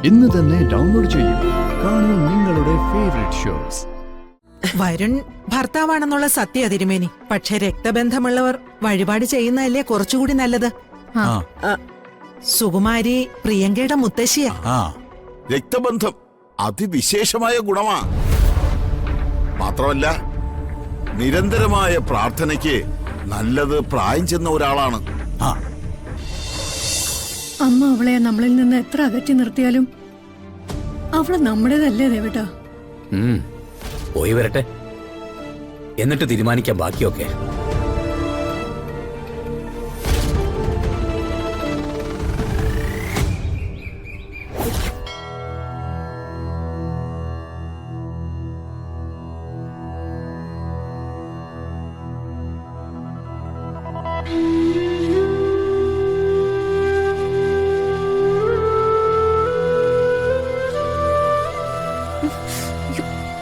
ഇന്ന് തന്നെ ഡൗൺലോഡ് ചെയ്യൂ. കാണൂ നിങ്ങളുടെ ഫേവറേറ്റ് ഷോസ്. വരുൺ ഭർത്താവാണെന്നുള്ള സത്യ തിരുമേനി. പക്ഷെ രക്തബന്ധമുള്ളവർ വഴിപാട് ചെയ്യുന്നതല്ലേ കുറച്ചുകൂടി നല്ലത്. സുകുമാരി പ്രിയങ്കയുടെ മുത്തശ്ശിയാ. രക്തബന്ധം അതിവിശേഷമായ ഗുണമാ. മാത്രമല്ല നിരന്തരമായ പ്രാർത്ഥനയ്ക്ക് നല്ലത് പ്രായം ചെന്ന ഒരാളാണ്. അമ്മ അവളെ നമ്മളിൽ നിന്ന് എത്ര അകറ്റി നിർത്തിയാലും അവള് നമ്മുടേതല്ലേ ദേവട്ടാ. പോയി വരട്ടെ, എന്നിട്ട് തീരുമാനിക്കാം ബാക്കിയൊക്കെ.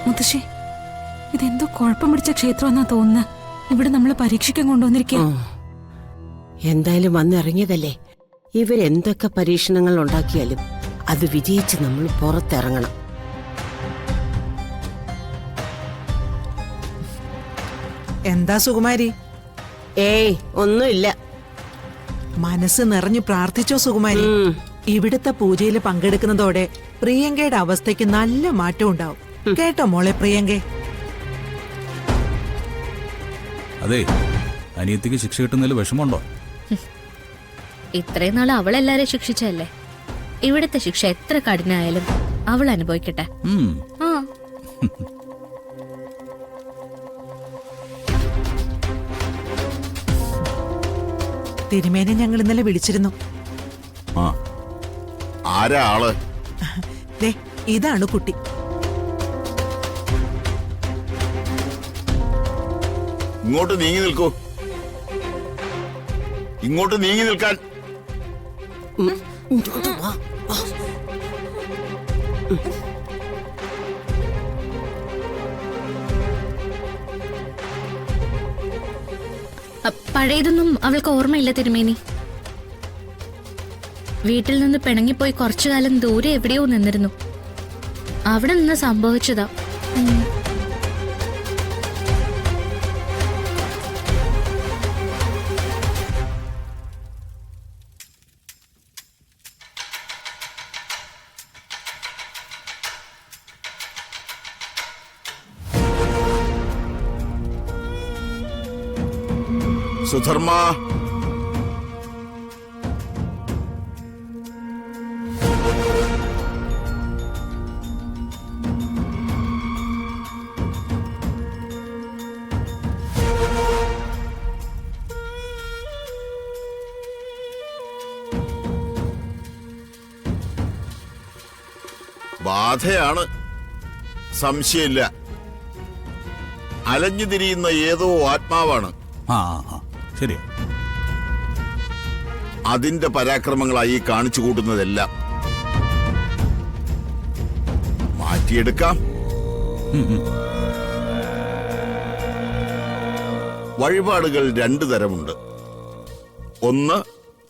മുത്തശ്ശി, ഇതെന്തോ കുഴപ്പം പിടിച്ച ക്ഷേത്രമെന്നാ തോന്നുന്നത്. ഇവിടെ നമ്മളെ പരീക്ഷിക്കാൻ കൊണ്ടുവന്നിരിക്കുക. എന്തായാലും വന്നിറങ്ങിയതല്ലേ. ഇവരെന്തൊക്കെ പരീക്ഷണങ്ങൾ ഉണ്ടാക്കിയാലും അത് വിജയിച്ച് നമ്മൾ പുറത്തിറങ്ങണം. എന്താ സുകുമാരി? ഏയ് ഒന്നുമില്ല. മനസ്സ് നിറഞ്ഞു പ്രാർത്ഥിച്ചോ സുകുമാരി. ഇവിടുത്തെ പൂജയിൽ പങ്കെടുക്കുന്നതോടെ പ്രിയങ്കയുടെ അവസ്ഥയ്ക്ക് നല്ല മാറ്റം ഉണ്ടാവും. കേട്ടോ മോളെ പ്രിയങ്കേ? അതെ, അനിയത്തിക്ക് ശിക്ഷ കിട്ടുന്നതിൽ വിഷമമുണ്ടോ? ഇത്രയും നാൾ അവളെല്ലാരെയും ശിക്ഷിച്ചല്ലേ. ഇവിടുത്തെ ശിക്ഷ എത്ര കഠിനായാലും അവൾ അനുഭവിക്കട്ടെ. തിരുമേനെ ഞങ്ങൾ ഇന്നലെ വിളിച്ചിരുന്നു. ആരാ ആള്? ദേ ഇതാണ് കുട്ടി. ഇങ്ങോട്ട് നീങ്ങി നിൽക്കൂ. ഇങ്ങോട്ട് നീങ്ങി നിൽക്കാൻ. പഴയതൊന്നും അവൾക്ക് ഓർമ്മയില്ല തിരുമേനി. വീട്ടിൽ നിന്ന് പിണങ്ങിപ്പോയി കുറച്ചു കാലം ദൂരെ എവിടെയോ നിന്നിരുന്നു. അവിടെ നിന്ന് സംഭവിച്ചതാ. സുധർമ്മ, ബാധയാണ്, സംശയമില്ല. അലഞ്ഞു തിരിയുന്ന ഏതോ ആത്മാവാണ്. ശരി, അതിന്റെ പരാക്രമങ്ങളായി കാണിച്ചു കൂട്ടുന്നതെല്ലാം മാറ്റിയെടുക്കാം. വഴിപാടുകൾ രണ്ടു തരമുണ്ട്. ഒന്ന്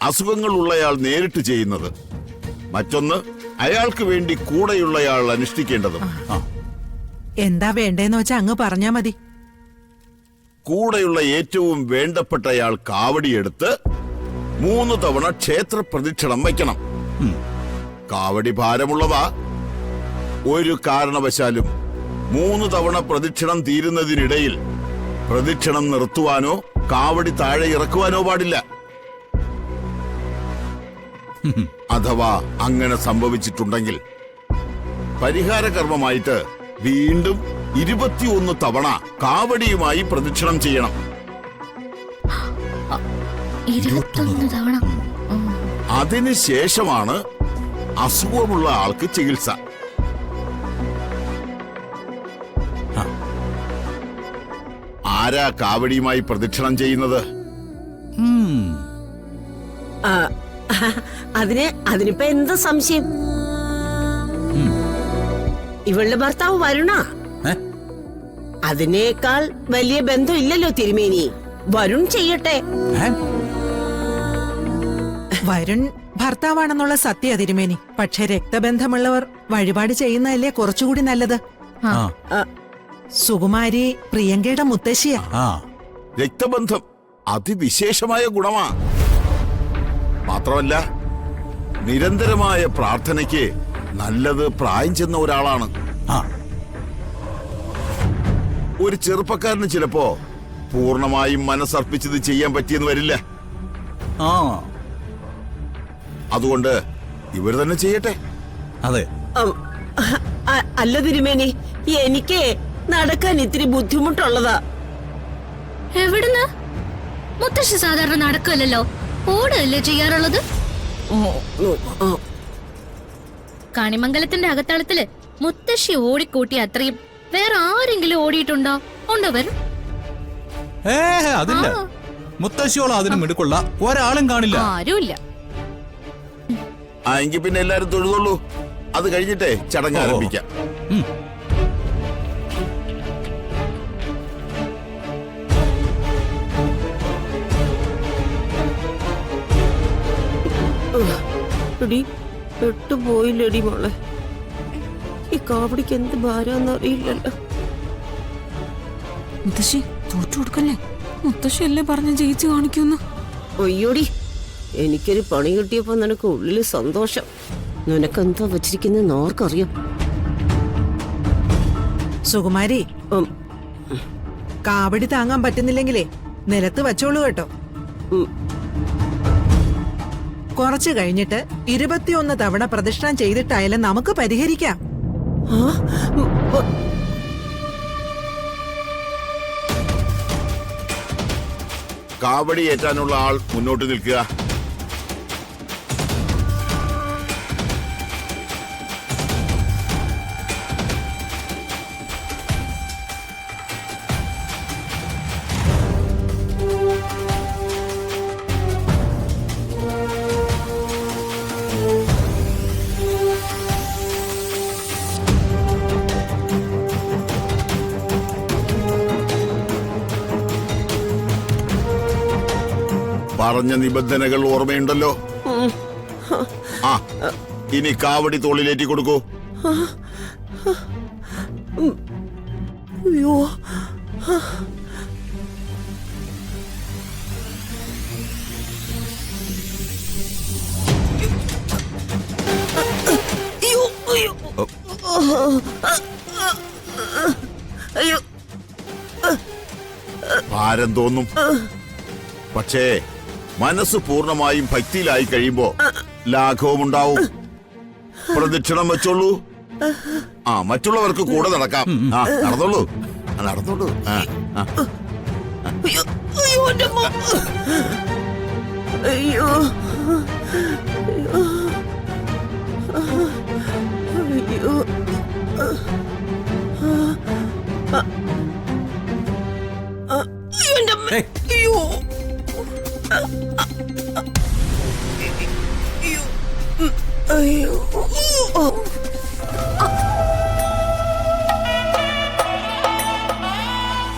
അസുഖങ്ങളുള്ളയാൾ നേരിട്ട് ചെയ്യുന്നത്, മറ്റൊന്ന് അയാൾക്ക് വേണ്ടി കൂടെയുള്ളയാൾ അനുഷ്ഠിക്കേണ്ടതും. എന്താ വേണ്ടേന്ന് വെച്ചാ അങ്ങ് പറഞ്ഞാ മതി. കൂടെയുള്ള ഏറ്റവും വേണ്ടപ്പെട്ടയാൾ കാവടിയെടുത്ത് 3 തവണ ക്ഷേത്ര പ്രദക്ഷിണം വയ്ക്കണം. കാവടി ഭാരമുള്ളതാ. ഒരു കാരണവശാലും 3 തവണ പ്രദക്ഷിണം തീരുന്നതിനിടയിൽ പ്രദക്ഷിണം നിർത്തുവാനോ കാവടി താഴെ ഇറക്കുവാനോ പാടില്ല. അഥവാ അങ്ങനെ സംഭവിച്ചിട്ടുണ്ടെങ്കിൽ പരിഹാര കർമ്മമായിട്ട് വീണ്ടും 21 തവണ കാവടിയുമായി പ്രദക്ഷിണം ചെയ്യണം. 21 തവണ. അതിനുശേഷമാണ് അസുഖമുള്ള ആൾക്ക് ചികിത്സ. ആരാ കാവടിയുമായി പ്രദക്ഷിണം ചെയ്യുന്നത്? അതിനിപ്പോ എന്താ സംശയം? ഇവളുടെ ഭർത്താവ് വരുണ. അതിനേക്കാൾ വലിയ ബന്ധം ഇല്ലല്ലോ തിരുമേനി. വരുൺ ചെയ്യട്ടെ. വരുൺ ഭർത്താവാണെന്നുള്ള സത്യ തിരുമേനി. പക്ഷെ രക്തബന്ധമുള്ളവർ വഴിപാട് ചെയ്യുന്നതല്ലേ കുറച്ചുകൂടി നല്ലത്. ആ സുകുമാരി പ്രിയങ്കയുടെ മുത്തശ്ശിയാ. ആ രക്തബന്ധം അതിവിശേഷമായ ഗുണമാ. മാത്രമല്ല നിരന്തരമായ പ്രാർത്ഥനയ്ക്ക് നല്ലത് പ്രായം ചെന്ന ഒരാളാണ്. ആ ഒരു ചെറുപ്പക്കാരന് ചിലപ്പോ പൂർണ്ണമായും മനസ്സർപ്പിച്ചത് ചെയ്യാൻ പറ്റിയെന്ന് വരില്ല. ആ അതുകൊണ്ട് ഇവർ തന്നെ ചെയ്യട്ടെ. അതെ. അല്ല തിരുമേനി, എനിക്ക് നടക്കാൻ ഇത്തിരി ബുദ്ധിമുട്ടുള്ളതാ. എവിടുന്ന്? മുത്തശ്ശി സാധാരണ നടക്കല്ലോ, ഓടുകയല്ലേ ചെയ്യാറുള്ളത്. കണിമംഗലത്തിന്റെ അകത്തളത്തില് മുത്തശ്ശി ഓടിക്കൂട്ടി അത്രയും വേറെ ആരെങ്കിലും ഓടിയിട്ടുണ്ടോ? ഉണ്ടോ വരും? അതില്ല. മുത്തശ്ശിയോളം അതിന് മിടുക്കുള്ള ഒരാളും കാണില്ല. ആരുമില്ല. എങ്കിൽ പിന്നെ എല്ലാരും തൊഴുതുള്ളൂ. അത് കഴിഞ്ഞിട്ടേ ചടങ്ങ് ആരംഭിക്കാം. എടി പെട്ടുപോയില്ലടി മോളെ. ഈ കാവടിക്ക് എന്ത് ഭാരാന്നറിയില്ലല്ലോ. മുത്തശ്ശി തോറ്റു കൊടുക്കല്ലേ. മുത്തശ്ശിയല്ലേ പറഞ്ഞ ജയിച്ചു കാണിക്കുന്നു. ഒയ്യോടി, എനിക്കൊരു പണി കിട്ടിയപ്പോ നിനക്ക് ഉള്ളില് സന്തോഷം. നിനക്കെന്താ വച്ചിരിക്കുന്ന ആർക്കറിയാം. സുകുമാരി, കാവടി താങ്ങാൻ പറ്റുന്നില്ലെങ്കിലേ നിലത്ത് വച്ചോളൂ കേട്ടോ. കുറച്ചു കഴിഞ്ഞിട്ട് 21 തവണ പ്രദക്ഷിണം ചെയ്തിട്ടായാലും നമുക്ക് പരിഹരിക്കാം. കാവടി ഏറ്റാനുള്ള ആൾ മുന്നോട്ട് നിൽക്കുക. പറഞ്ഞ നിബന്ധനകൾ ഓർമ്മയുണ്ടല്ലോ. ആ ഇനി കാവടി തോളിലേറ്റി കൊടുക്കൂ. അയ്യോ, അയ്യോ, ഭാരം തോന്നും. പക്ഷേ മനസ്സ് പൂർണ്ണമായും ഭക്തിയിലായി കഴിയുമ്പോ ലാഘവം ഉണ്ടാവും. പ്രദക്ഷിണം വെച്ചോളൂ. മറ്റുള്ളവർക്ക് കൂടെ നടക്കാം. നടന്നോളൂ, നടന്നോളൂ. അയ്യോ, അയ്യോ, എൻ്റെ അമ്മ. അയ്യോ, അയ്യോ, എൻ്റെ അമ്മ. അയ്യോ, അയ്യോ, അയ്യോ.